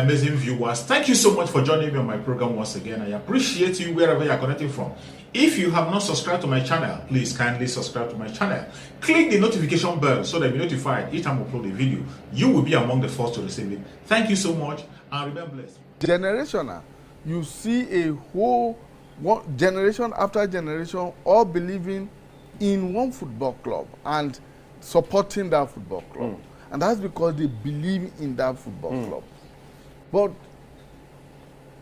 amazing viewers. Thank you so much for joining me on my program once again. I appreciate you wherever you are connecting from. If you have not subscribed to my channel, please kindly subscribe to my channel. Click the notification bell so that you'll be notified each time I upload a video. You will be among the first to receive it. Thank you so much and remain blessed. Generational, you see a whole generation after generation all believing in one football club and supporting that football club. And that's because they believe in that football club. But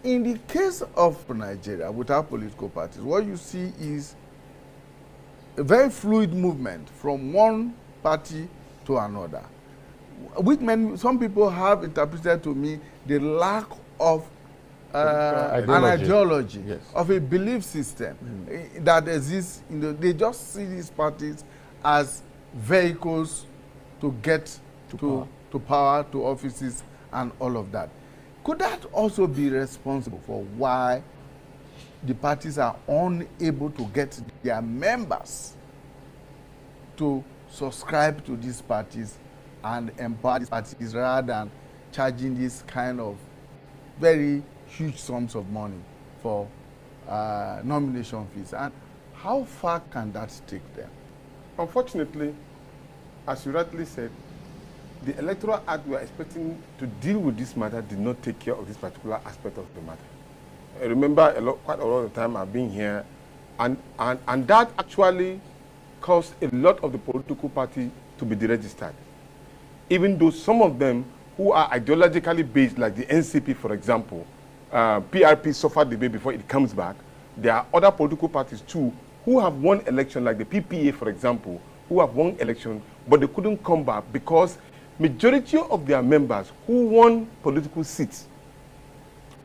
in the case of Nigeria, without political parties, what you see is a very fluid movement from one party to another. Which some people have interpreted to me the lack of an ideology, yes, of a belief system that exists. They just see these parties as vehicles to get to power, to offices, and all of that. Could that also be responsible for why the parties are unable to get their members to subscribe to these parties and empower these parties rather than charging this kind of very huge sums of money for nomination fees? And how far can that take them? Unfortunately, as you rightly said, the Electoral Act we are expecting to deal with this matter did not take care of this particular aspect of the matter. I remember quite a lot of time I've been here, and that actually caused a lot of the political parties to be deregistered. Even though some of them who are ideologically based, like the NCP, for example, PRP suffered the way before it comes back. There are other political parties too who have won election, like the PPA, for example, who have won election, but they couldn't come back because majority of their members who won political seats.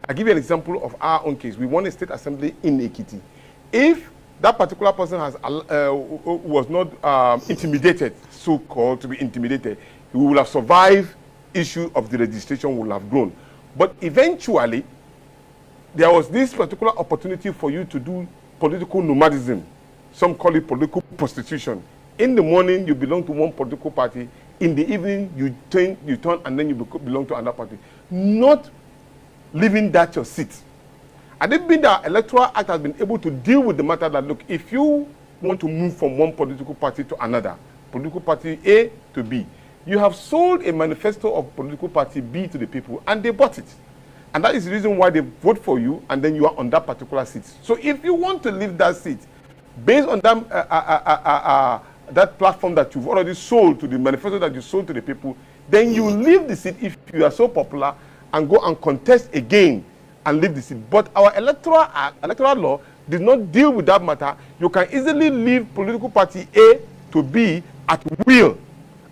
I give you an example of our own case. We won a state assembly in Ekiti. If that particular person was not intimidated, so-called to be intimidated, he would have survived. Issue of the registration will have grown. But eventually, there was this particular opportunity for you to do political nomadism. Some call it political prostitution. In the morning, you belong to one political party. In the evening, you turn and then you belong to another party. Not leaving that your seat. And it been the Electoral Act has been able to deal with the matter that, look, if you want to move from one political party to another, political party A to B, you have sold a manifesto of political party B to the people, and they bought it. And that is the reason why they vote for you, and then you are on that particular seat. So if you want to leave that seat, based on that, that platform that you've already sold to the manifesto that you sold to the people, then you leave the seat if you are so popular and go and contest again and leave the seat. But our electoral law did not deal with that matter. You can easily leave political party A to B at will,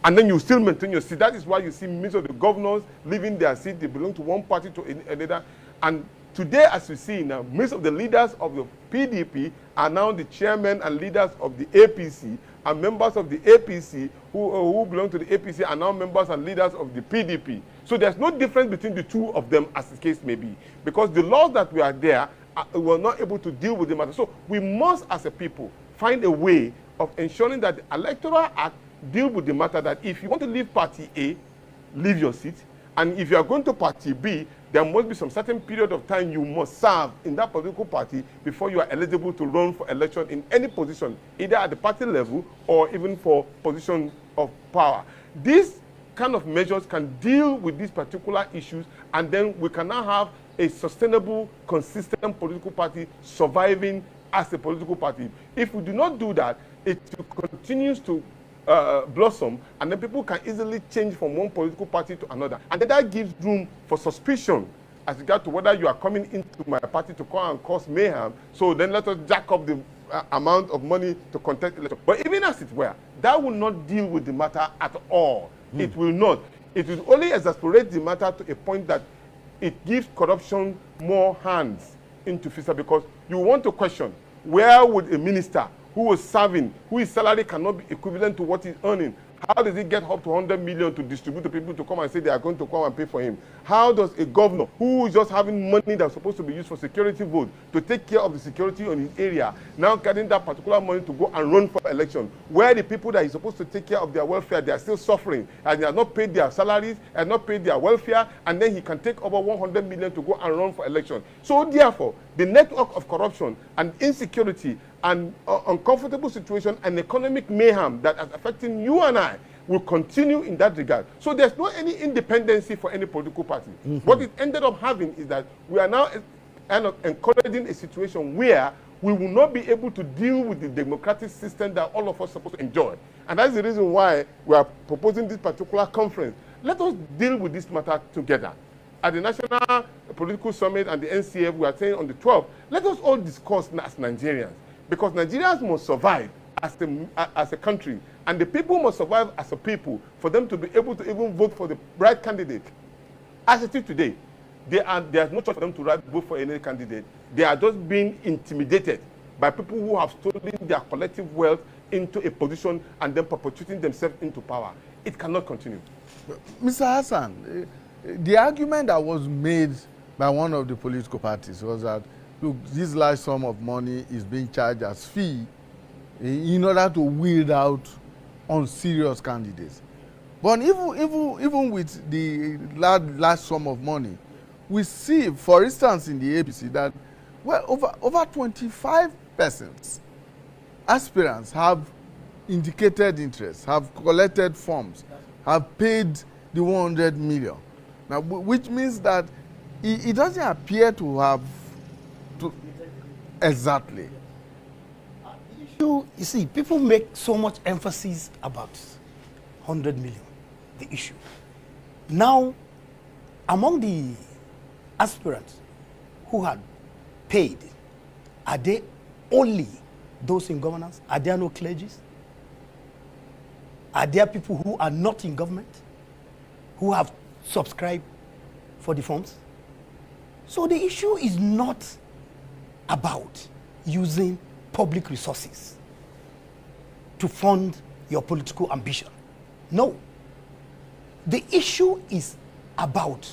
and then you still maintain your seat. That is why you see most of the governors leaving their seat. They belong to one party to another. And today, as you see now, most of the leaders of the PDP are now the chairmen and leaders of the APC, and members of the APC who belong to the APC are now members and leaders of the PDP. So there's no difference between the two of them, as the case may be, because the laws that were there were not able to deal with the matter. So we must, as a people, find a way of ensuring that the Electoral Act deal with the matter that if you want to leave party A, leave your seat. And if you are going to party B, there must be some certain period of time you must serve in that political party before you are eligible to run for election in any position, either at the party level or even for position of power. These kind of measures can deal with these particular issues, and then we can now have a sustainable, consistent political party surviving as a political party. If we do not do that, it continues to blossom, and then people can easily change from one political party to another. And then that gives room for suspicion as regard to whether you are coming into my party to come and cause mayhem. So then let us jack up the amount of money to contest election. But even as it were, that will not deal with the matter at all. It will not. It will only exasperate the matter to a point that it gives corruption more hands into FISA, because you want to question, where would a minister who was serving, whose salary cannot be equivalent to what he's earning, How does he get up to 100 million to distribute to people to come and say they are going to come and pay for him? How does a governor who is just having money that's supposed to be used for security vote to take care of the security on his area now getting that particular money to go and run for election, where the people that he's supposed to take care of their welfare, they are still suffering and they have not paid their salaries and not paid their welfare, and then he can take over 100 million to go and run for election. So therefore, the network of corruption and insecurity and uncomfortable situation and economic mayhem that is affecting you and I will continue in that regard. So there's no any independency for any political party. What it ended up having is that we are now kind of encouraging a situation where we will not be able to deal with the democratic system that all of us are supposed to enjoy. And that's the reason why we are proposing this particular conference. Let us deal with this matter together. At the National Political Summit and the NCF, we are saying on the 12th, let us all discuss as Nigerians. Because Nigerians must survive as a country, and the people must survive as a people for them to be able to even vote for the right candidate. As it is today, there's no choice for them to vote for any candidate. They are just being intimidated by people who have stolen their collective wealth into a position and then perpetuating themselves into power. It cannot continue. Mr. Hassan, the argument that was made by one of the political parties was that, look, this large sum of money is being charged as fee in order to weed out unserious candidates. But even with the large sum of money, we see, for instance, in the APC that over 25 persons, aspirants have indicated interest, have collected forms, have paid the 100 million. Now, which means that it doesn't appear to have exactly. You see, people make so much emphasis about 100 million, the issue. Now, among the aspirants who had paid, are they only those in governance? Are there no clergies? Are there people who are not in government, who have subscribed for the forms? So the issue is not about using public resources to fund your political ambition. No. The issue is about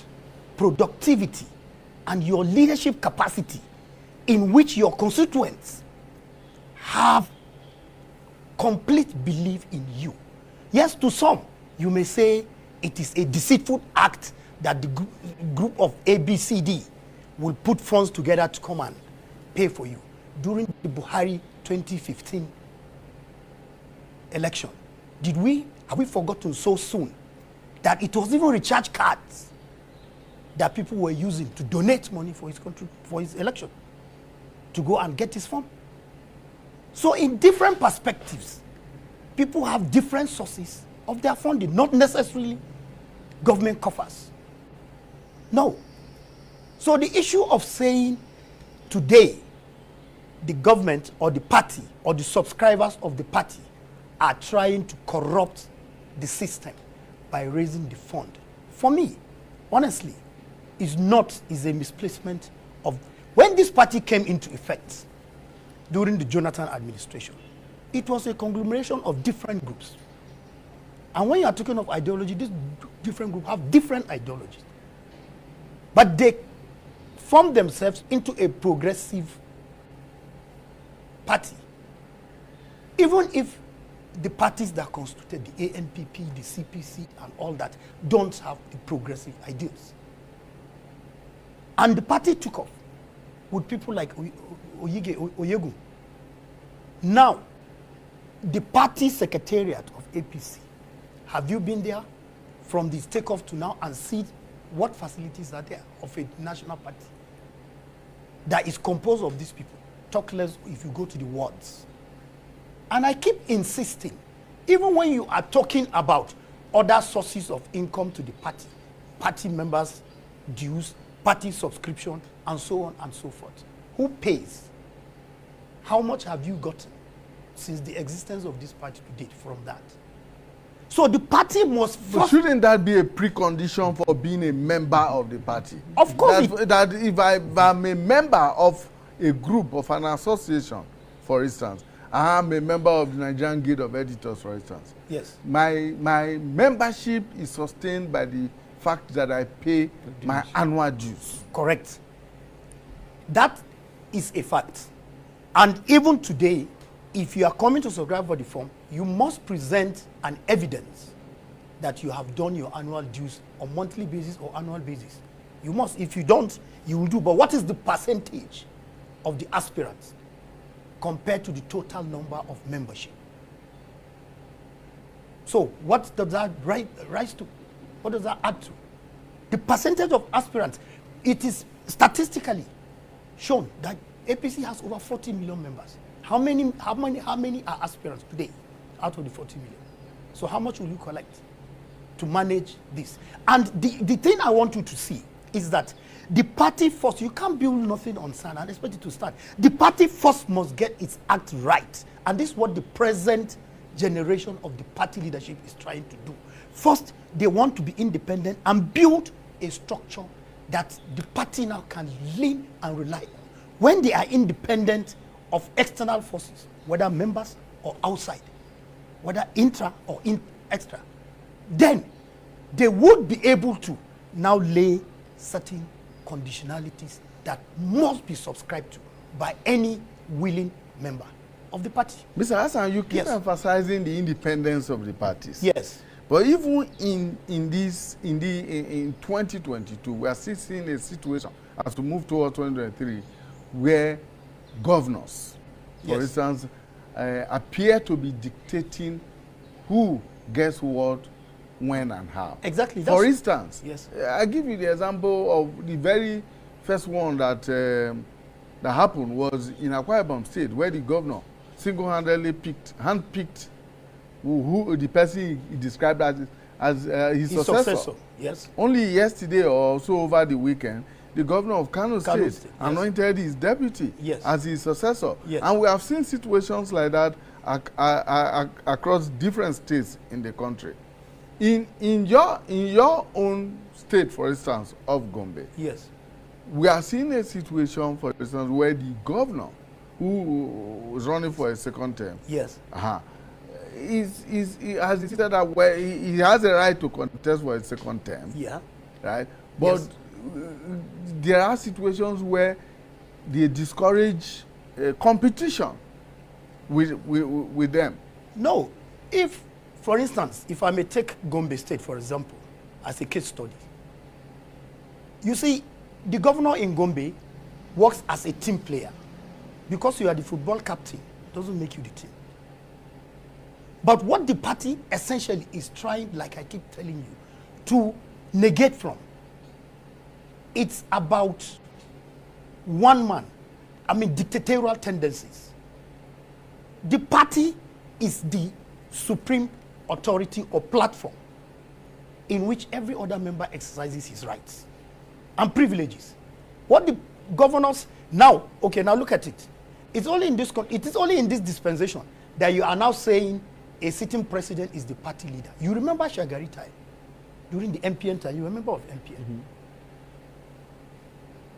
productivity and your leadership capacity in which your constituents have complete belief in you. Yes, to some, you may say it is a deceitful act that the group of ABCD will put funds together to come and pay for you. During the Buhari 2015 election, have we forgotten so soon that it was even recharge cards that people were using to donate money for his country, for his election, to go and get his form? So in different perspectives, people have different sources of their funding, not necessarily government coffers. No. So the issue of saying today the government or the party or the subscribers of the party are trying to corrupt the system by raising the fund, for me, honestly, is a misplacement of, when this party came into effect during the Jonathan administration, it was a conglomeration of different groups. And when you are talking of ideology, these different groups have different ideologies. But they formed themselves into a progressive party. Even if the parties that constituted the ANPP, the CPC, and all that don't have the progressive ideals. And the party took off with people like Oyegu. Now, the party secretariat of APC, have you been there from this takeoff to now and see what facilities are there of a national party that is composed of these people? Talk less if you go to the wards. And I keep insisting, even when you are talking about other sources of income to the party members' dues, party subscription, and so on and so forth, who pays? How much have you gotten since the existence of this party to date from that? So the party must first... But shouldn't that be a precondition for being a member of the party? Of course. That if I'm a member of a group, of an association, for instance, I'm a member of the Nigerian Guild of Editors, for instance. Yes. My membership is sustained by the fact that I pay my annual dues. Correct. That is a fact. And even today, if you are coming to subscribe for the form, you must present an evidence that you have done your annual dues on monthly basis or annual basis. You must. If you don't, you will do. But what is the percentage of the aspirants compared to the total number of membership? So what does that rise to? What does that add to? The percentage of aspirants. It is statistically shown that APC has over 40 million members. How many are aspirants today out of the 40 million? So how much will you collect to manage this? And the thing I want you to see is that the party first, you can't build nothing on sand and expect it to stand. The party first must get its act right. And this is what the present generation of the party leadership is trying to do. First, they want to be independent and build a structure that the party now can lean and rely on. When they are independent of external forces, whether members or outside, whether intra or extra, then they would be able to now lay certain conditionalities that must be subscribed to by any willing member of the party. Mr. Hassan, you keep Yes. emphasizing the independence of the parties. Yes. But even in 2022, we are still seeing a situation as we move towards 2023 where governors, for Yes. instance, appear to be dictating who gets what, when, and how. Exactly. For instance, yes. I give you the example of the very first one that happened was in Akwa Ibom State, where the governor single-handedly handpicked who the person he described as his successor. Yes. Only yesterday or so over the weekend, the governor of Kano State Yes. anointed his deputy Yes. as his successor. Yes. And we have seen situations like that across different states in the country. In your own state, for instance, of Gombe, Yes. we are seeing a situation, for instance, where the governor who is running for a second term, Yes. he has decided that he has a right to contest for a second term, Yeah. right? But Yes. There are situations where they discourage competition with them. No. If, for instance, if I may take Gombe State, for example, as a case study, you see, the governor in Gombe works as a team player. Because you are the football captain, doesn't make you the team. But what the party essentially is trying, like I keep telling you, to negate from, it's about one man, dictatorial tendencies. The party is the supreme authority or platform in which every other member exercises his rights and privileges. What the governors now, okay, now look at it. It is only in this dispensation that you are now saying a sitting president is the party leader. You remember Shagari time? During the MPN time, you remember of MPN? Mm-hmm.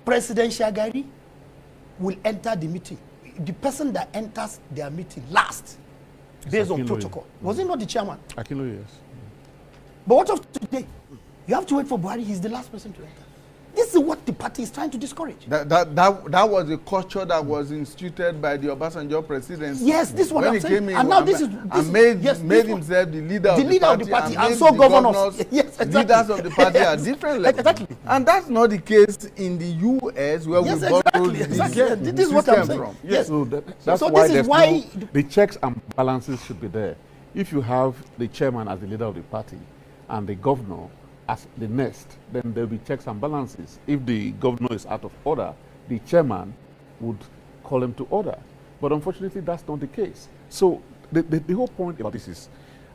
President Shagari will enter the meeting. The person that enters their meeting last, based on protocol, was it not the chairman? Akilo, yes. But what of today? You have to wait for Buhari. He's the last person to enter. This is what the party is trying to discourage. That was a culture that was instituted by the Obasanjo presidency. Yes, this is what I'm saying. And now this is made himself the leader of the party, and so governors, yes, exactly. leaders of the party at different levels. Exactly. And that's not the case in the U.S. where we borrowed this is what I'm saying. from. Yes. So that's So why this is why the checks and balances should be there. If you have the chairman as the leader of the party and the governor as the next, then there will be checks and balances. If the governor is out of order, the chairman would call him to order. But unfortunately, that's not the case. So the whole point about this is,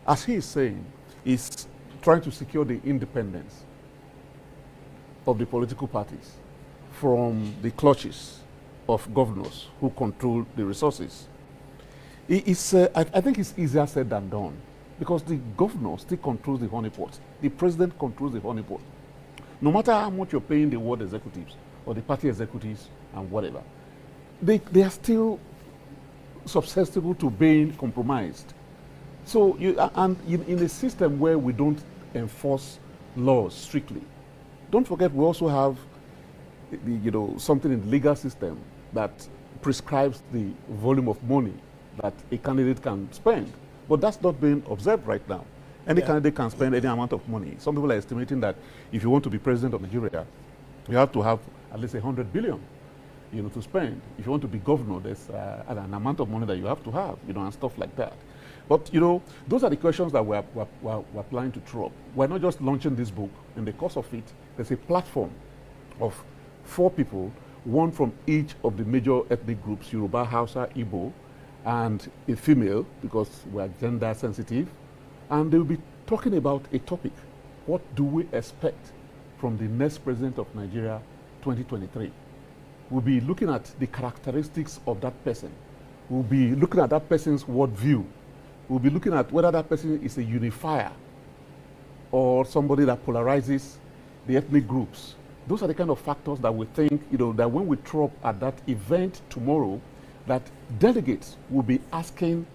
as he is saying, is trying to secure the independence of the political parties from the clutches of governors who control the resources. I think it's easier said than done, because the governor still controls the honeypot. The president controls the honeypot. No matter how much you're paying the ward executives or the party executives and whatever, they are still susceptible to being compromised. So, in a system where we don't enforce laws strictly, don't forget we also have, something in the legal system that prescribes the volume of money that a candidate can spend. But that's not being observed right now. Any candidate can spend any amount of money. Some people are estimating that if you want to be president of Nigeria, you have to have at least 100 billion, to spend. If you want to be governor, there's an amount of money that you have to have, and stuff like that. But, those are the questions that we're planning to throw up. We're not just launching this book. In the course of it, there's a platform of 4 people, one from each of the major ethnic groups, Yoruba, Hausa, Igbo, and a female, because we're gender sensitive. And they will be talking about a topic. What do we expect from the next president of Nigeria, 2023? We'll be looking at the characteristics of that person. We'll be looking at that person's worldview. We'll be looking at whether that person is a unifier or somebody that polarizes the ethnic groups. Those are the kind of factors that we think, that when we throw up at that event tomorrow, that delegates will be asking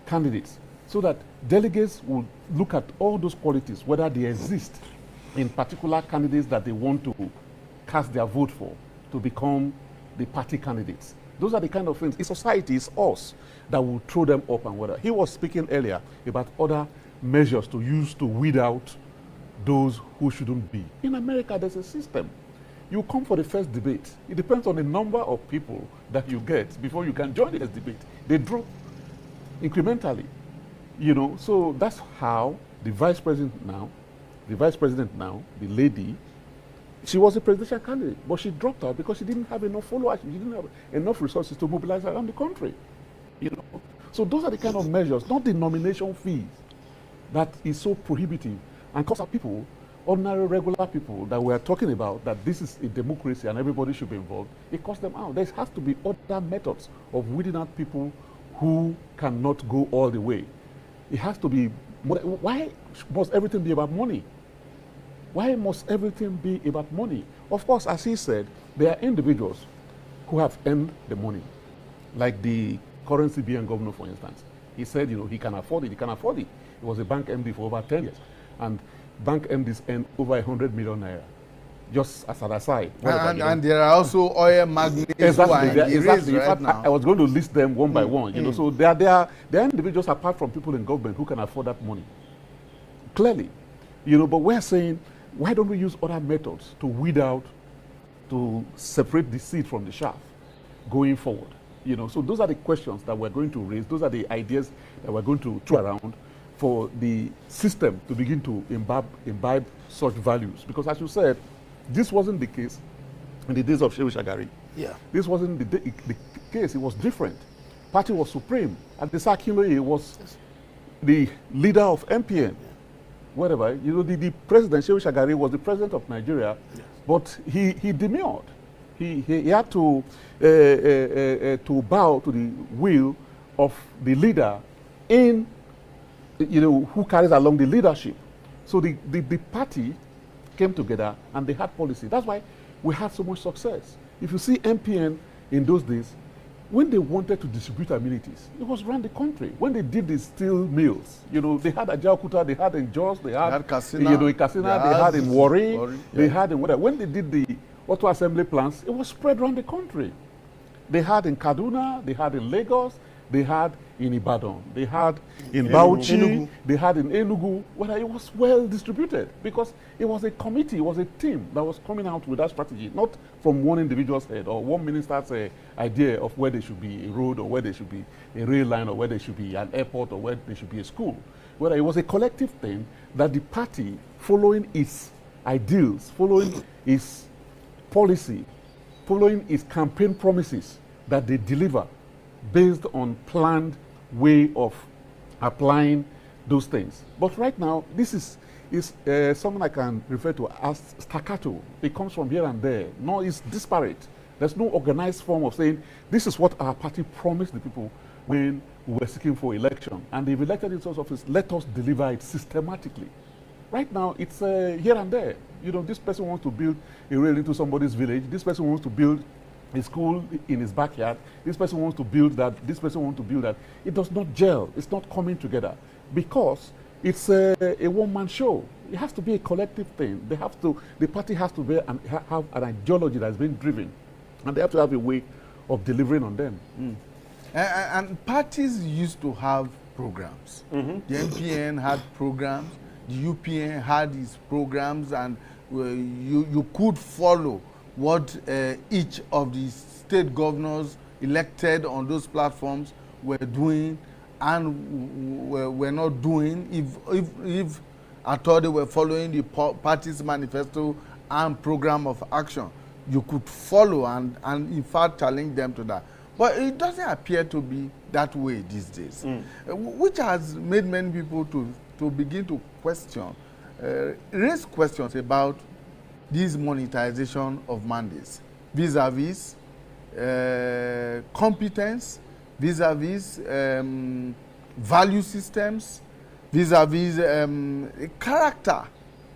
candidates, so that delegates will look at all those qualities, whether they exist in particular candidates that they want to cast their vote for to become the party candidates. Those are the kind of things. In society, it's us that will throw them up and whether. He was speaking earlier about other measures to use to weed out those who shouldn't be. In America, there's a system. You come for the first debate. It depends on the number of people that you get before you can join the first debate. They drop incrementally. So that's how the vice president now, the lady, she was a presidential candidate, but she dropped out because she didn't have enough followers. She didn't have enough resources to mobilize around the country. So those are the kind of measures, not the nomination fees, that is so prohibitive and costs people, ordinary, regular people that we're talking about, that this is a democracy and everybody should be involved. It costs them out. There has to be other methods of weeding out people who cannot go all the way. It has to be. Why must everything be about money? Why must everything be about money? Of course, as he said, there are individuals who have earned the money, like the current CBN governor, for instance. He said, he can afford it. He can afford it. He was a bank MD for over 10 years, and bank MDs earn over 100 million naira. Just as an aside. And there are also oil magnates exactly. Exactly. In fact, I was going to list them one by one. So there are individuals apart from people in government who can afford that money. Clearly, but we're saying, why don't we use other methods to weed out, to separate the seed from the chaff going forward? So those are the questions that we're going to raise. Those are the ideas that we're going to throw around for the system to begin to imbibe such values. Because as you said, this wasn't the case in the days of Shehu Shagari. Yeah. This wasn't the case. It was different. Party was supreme. And the Akinloye was the leader of MPN. Whatever. The president, Shehu Shagari, was the president of Nigeria, but he demurred. He had to bow to the will of the leader who carries along the leadership. So the party came together and they had policy. That's why we had so much success. If you see MPN in those days, when they wanted to distribute amenities, it was around the country. When they did the steel mills, they had at Jakarta, they had in Jos, they had Katsina, in Katsina, they had in Warri, they had in whatever. When they did the auto assembly plants, it was spread around the country. They had in Kaduna, they had in Lagos, they had in Ibadan, they had in Bauchi, they had in Enugu. Well, it was well distributed because it was a committee, it was a team that was coming out with that strategy, not from one individual's head or one minister's idea of where there should be a road or where there should be a rail line or where there should be an airport or where there should be a school. Well, it was a collective thing that the party, following its ideals, following its policy, following its campaign promises, that they deliver based on planned way of applying those things. But right now, this is something I can refer to as staccato. It comes from here and there. No, it's disparate. There's no organized form of saying, this is what our party promised the people when we were seeking for election. And they've elected in source office, let us deliver it systematically. Right now, it's here and there. This person wants to build a rail into somebody's village. This person wants to build a school in his backyard. This person wants to build that. This person wants to build that. It does not gel. It's not coming together because it's a one-man show. It has to be a collective thing. The party has to be have an ideology that's been driven, and they have to have a way of delivering on them. And parties used to have programs. The MPN had programs. The UPN had its programs, and you could follow what each of the state governors elected on those platforms were doing and were not doing, if at all they were following the party's manifesto and program of action. You could follow and in fact challenge them to that. But it doesn't appear to be that way these days, which has made many people to begin to question, raise questions about this monetization of mandates, vis-a-vis competence, vis-a-vis value systems, vis-a-vis character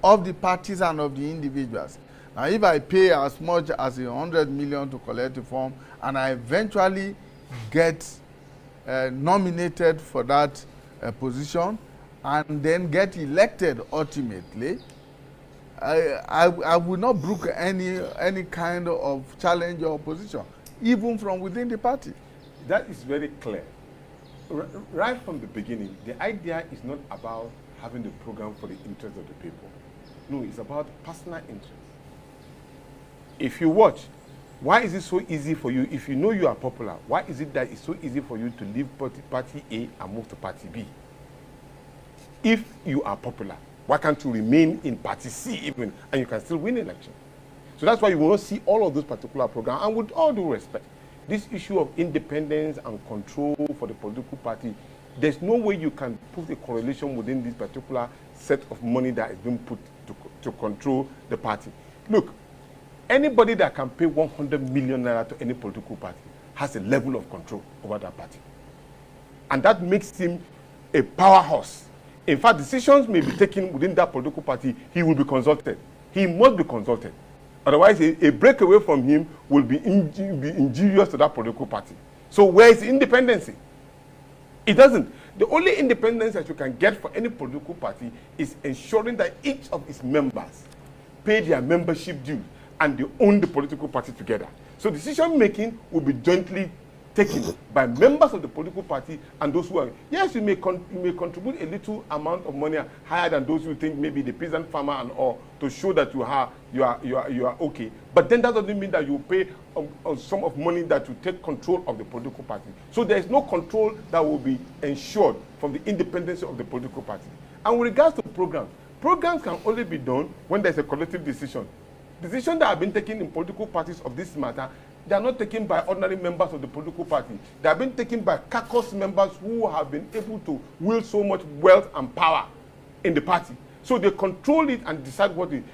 of the parties and of the individuals. Now, if I pay as much as 100 million to collect a form and I eventually get nominated for that position and then get elected ultimately, I will not brook any kind of challenge or opposition, even from within the party. That is very clear. Right from the beginning, the idea is not about having the program for the interest of the people. No, it's about personal interest. If you watch, why is it so easy for you, if you know you are popular, why is it that it's so easy for you to leave party A and move to party B? If you are popular, why can't you remain in party C even, and you can still win election? So that's why you will not see all of those particular programs. And with all due respect, this issue of independence and control for the political party, there's no way you can put a correlation within this particular set of money that is being put to control the party. Look, anybody that can pay 100 million naira to any political party has a level of control over that party. And that makes him a powerhouse. In fact, decisions may be taken within that political party. He will be consulted. He must be consulted. Otherwise, a breakaway from him will be injurious to that political party. So where is the independence? It doesn't. The only independence that you can get for any political party is ensuring that each of its members pay their membership dues and they own the political party together. So decision making will be jointly taken by members of the political party and those who are. Yes, you may contribute a little amount of money higher than those who think maybe the peasant farmer and all to show that you are okay. But then that doesn't mean that you pay a sum of money that will take control of the political party. So there is no control that will be ensured from the independence of the political party. And with regards to programs can only be done when there's a collective decision. Decisions that have been taken in political parties of this matter, they are not taken by ordinary members of the political party. They have been taken by caucus members who have been able to wield so much wealth and power in the party. So they control it and decide what it is.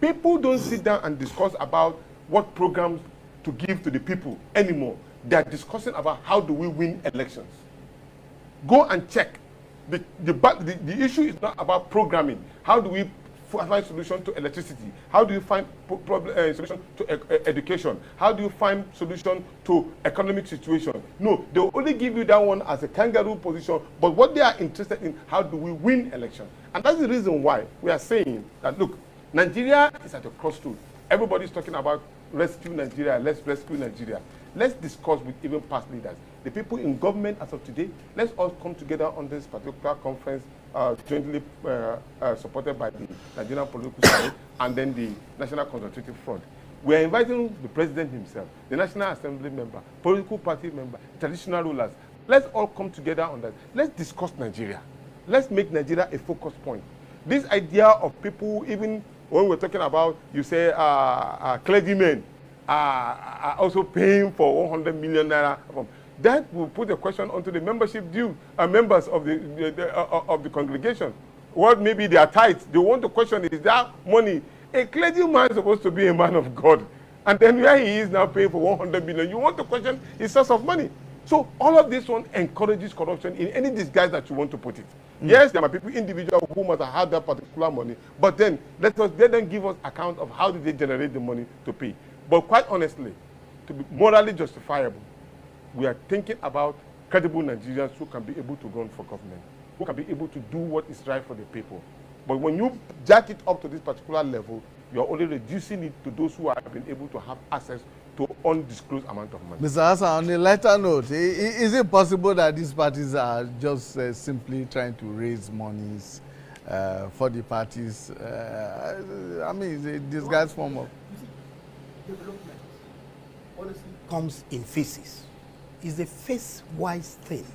People don't sit down and discuss about what programs to give to the people anymore. They are discussing about how do we win elections. Go and check. The issue is not about programming. How do we find solution to electricity? How do you find solution to education? How do you find solution to economic situation? No, they will only give you that one as a kangaroo position, but what they are interested in, how do we win election? And that's the reason why we are saying that, look, Nigeria is at a crossroads. Everybody's talking about rescue Nigeria, let's rescue Nigeria. Let's discuss with even past leaders. The people in government as of today, let's all come together on this particular conference jointly supported by the Nigerian Political Side and then the National Consultative Front. We are inviting the president himself, the National Assembly member, political party member, traditional rulers. Let's all come together on that. Let's discuss Nigeria. Let's make Nigeria a focus point. This idea of people, even when we're talking about, you say, clergymen are also paying for 100 million naira. That will put a question onto the membership due members of the congregation. What maybe they are tithes. They want to question, is that money? A clergyman is supposed to be a man of God. And then where he is now paying for 100 million, you want to question his source of money. So all of this one encourages corruption in any disguise that you want to put it. Yes, there are people, individuals who must have had that particular money, but then let them give us account of how did they generate the money to pay. But quite honestly, to be morally justifiable, we are thinking about credible Nigerians who can be able to run for government, who can be able to do what is right for the people. But when you jack it up to this particular level, you're only reducing it to those who have been able to have access to undisclosed amount of money. Mr. Hassan, on a lighter note, is it possible that these parties are just simply trying to raise monies for the parties? I mean, it's a disguised form of... Development honestly comes in phases. It's a phase-wise thing.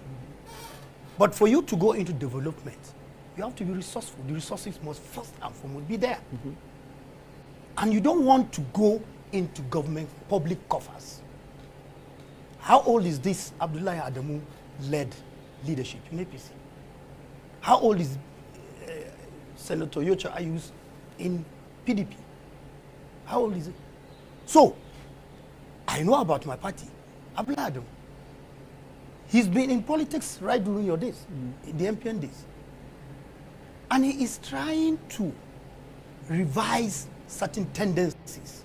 But for you to go into development, you have to be resourceful. The resources must first and foremost be there. And you don't want to go into government public coffers. How old is this Abdullahi Adamu-led leadership in APC? How old is Senator Yocha Ayus in PDP? How old is it? So, I know about my party, Abdullahi Adamu. He's been in politics right during your days, the MPN days. And he is trying to revise certain tendencies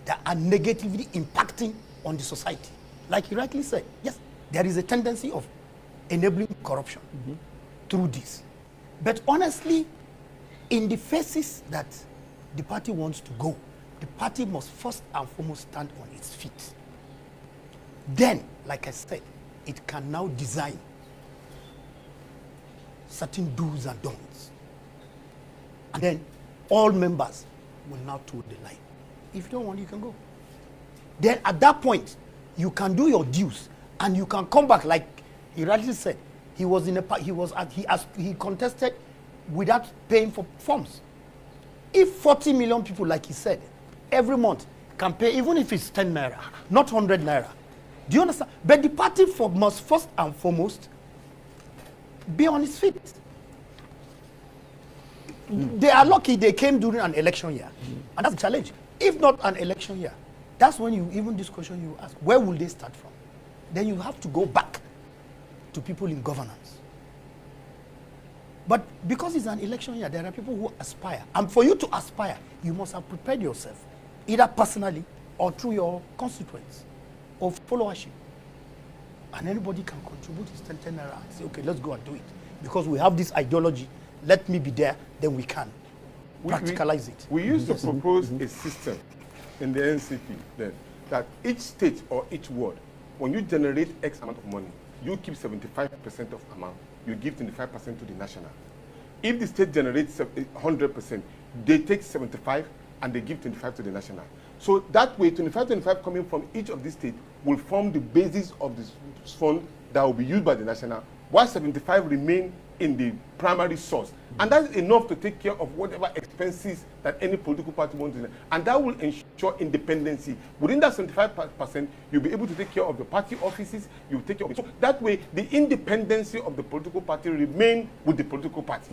that are negatively impacting on the society. Like he rightly said, yes, there is a tendency of enabling corruption through this. But honestly, in the phases that the party wants to go, the party must first and foremost stand on its feet. Then, like I said, it can now design certain do's and don'ts. And then all members will now toe the line. If you don't want, you can go. Then at that point, you can do your dues and you can come back. Like he rightly said, he was in a he contested without paying for forms. If 40 million people, like he said, every month can pay, even if it's 10 naira, not 100 naira. Do you understand? But the party must first and foremost be on its feet. They are lucky they came during an election year. And that's a challenge. If not an election year, that's when you, even this question you ask, where will they start from? Then you have to go back to people in governance. But because it's an election year, there are people who aspire. And for you to aspire, you must have prepared yourself, either personally or through your constituents or followership. And anybody can contribute his 10 naira and say, okay, let's go and do it. Because we have this ideology, let me be there, then we can practicalize it. We used to propose a system in the NCP then, that each state or each ward, when you generate X amount of money, you keep 75% of amount, you give 25% to the national. If the state generates 100%, they take 75 and they give 25 to the national. So that way, 25 coming from each of these states will form the basis of this fund that will be used by the national, while 75 remain in the primary source. And that's enough to take care of whatever expenses that any political party wants to do. And that will ensure independency. Within that 75%, you'll be able to take care of the party offices, you'll take care of it. So that way, the independency of the political party remain with the political party.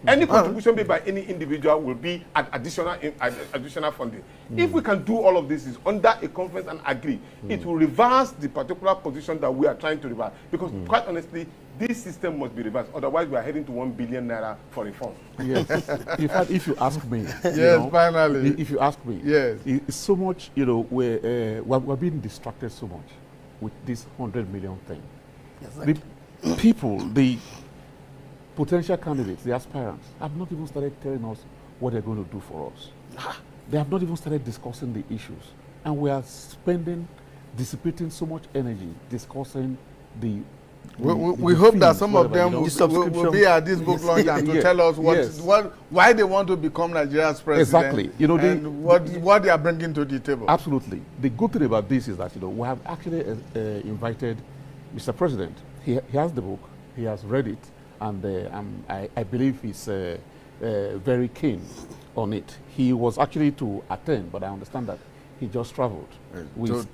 Any contribution made by any individual will be an additional funding. If we can do all of this is under a conference and agree, it will reverse the particular position that we are trying to reverse. Because quite honestly, this system must be reversed. Otherwise, we are heading to 1 billion naira for reform. Yes. In fact, if you ask me, yes, finally. If you ask me, yes, it's so much. We're being distracted so much with this 100 million thing. Yes, the people, the potential candidates, the aspirants, have not even started telling us what they're going to do for us. They have not even started discussing the issues, and we are dissipating so much energy discussing the. We hope that some of them will be at this book launch and to tell us why they want to become Nigeria's president. Exactly. And what they are bringing to the table. Absolutely. The good thing about this is that we have actually invited Mr. President. He has the book. He has read it, and I believe he's very keen on it. He was actually to attend, but I understand that he just traveled. To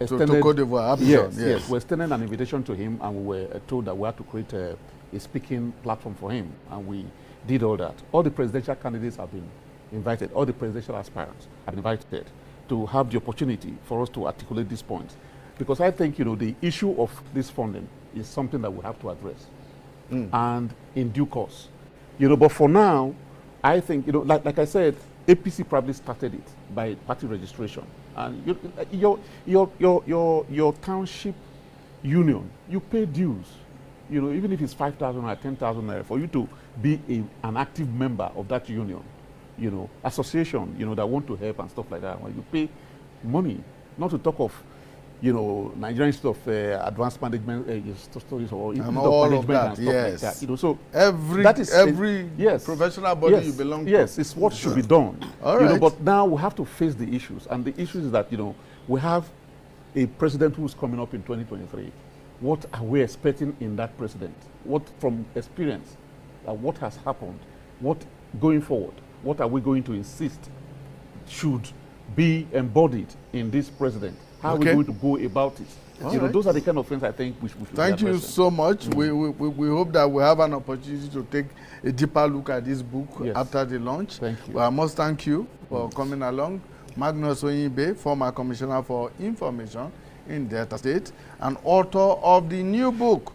Cote d'Ivoire, yes. We extended an invitation to him, and we were told that we had to create a speaking platform for him, and we did all that. All the presidential candidates have been invited, all the presidential aspirants have been invited to have the opportunity for us to articulate these points. Because I think, the issue of this funding is something that we have to address, and in due course. But for now, I think, like I said, APC probably started it by party registration And your township union, you pay dues. You know, even if it's 5,000 or 10,000 naira, for you to be an active member of that union, you know, association, you know, that want to help and stuff like that. When you pay money, not to talk of, you know, Nigerian Institute of Advanced Management Studies or Institute of Management that, and stuff yes. like that. You know, so every yes, professional body yes, you belong to. yes, it's what should be done. All you right. know, but now we have to face the issues, and the issue is that, you know, we have a president who's coming up in 2023. What are we expecting in that president? What, from experience, what has happened? What going forward? What are we going to insist should be embodied in this president? How are we going to go about it? You know, those are the kind of things I think we should Thank you so much. We hope that we have an opportunity to take a deeper look at this book after the launch. Thank you. Well, I must thank you for coming along. Magnus Onyibe, former Commissioner for Information in Delta State, and author of the new book,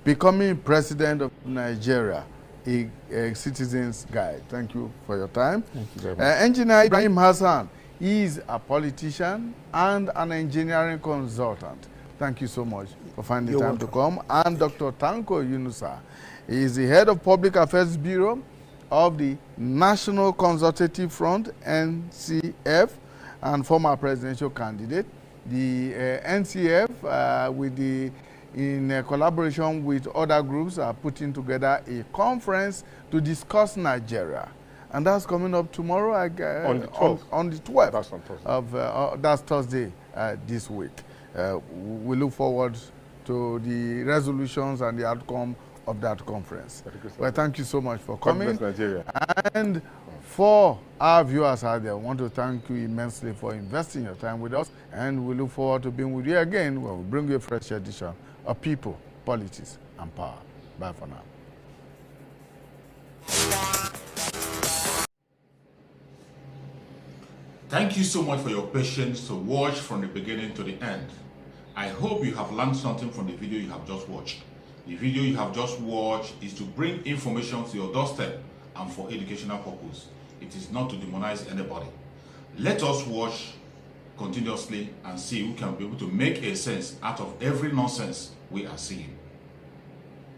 Becoming President of Nigeria, a Citizen's Guide. Thank you for your time. Thank you very much. Engineer Ibrahim Hassan is a politician and an engineering consultant. Thank you so much for finding the time to come. And Dr. Tanko Yunusa is the head of Public Affairs Bureau of the National Consultative Front, NCF, and former presidential candidate. The NCF, in collaboration with other groups, are putting together a conference to discuss Nigeria. And that's coming up tomorrow, on the 12th. On the 12th. That's on Thursday. That's Thursday this week. We look forward to the resolutions and the outcome of that conference. Well, thank you so much for coming. Nigeria. And for our viewers out there, I want to thank you immensely for investing your time with us. And we look forward to being with you again when we bring you a fresh edition of People, Politics, and Power. Bye for now. Thank you so much for your patience to watch from the beginning to the end. I hope you have learned something from the video you have just watched. The video you have just watched is to bring information to your doorstep and for educational purpose. It is not to demonize anybody. Let us watch continuously and see who can be able to make a sense out of every nonsense we are seeing.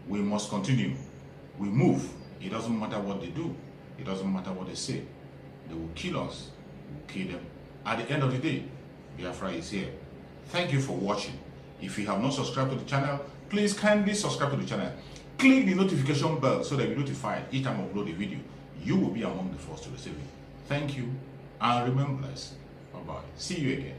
We must continue. We move. It doesn't matter what they do. It doesn't matter what they say. They will kill us. We'll kill them. At the end of the day, Biafra is here. Thank you for watching. If you have not subscribed to the channel, please kindly subscribe to the channel. Click the notification bell so that you're notified each time I upload a video. You will be among the first to receive it. Thank you and remain blessed. Bye-bye. See you again.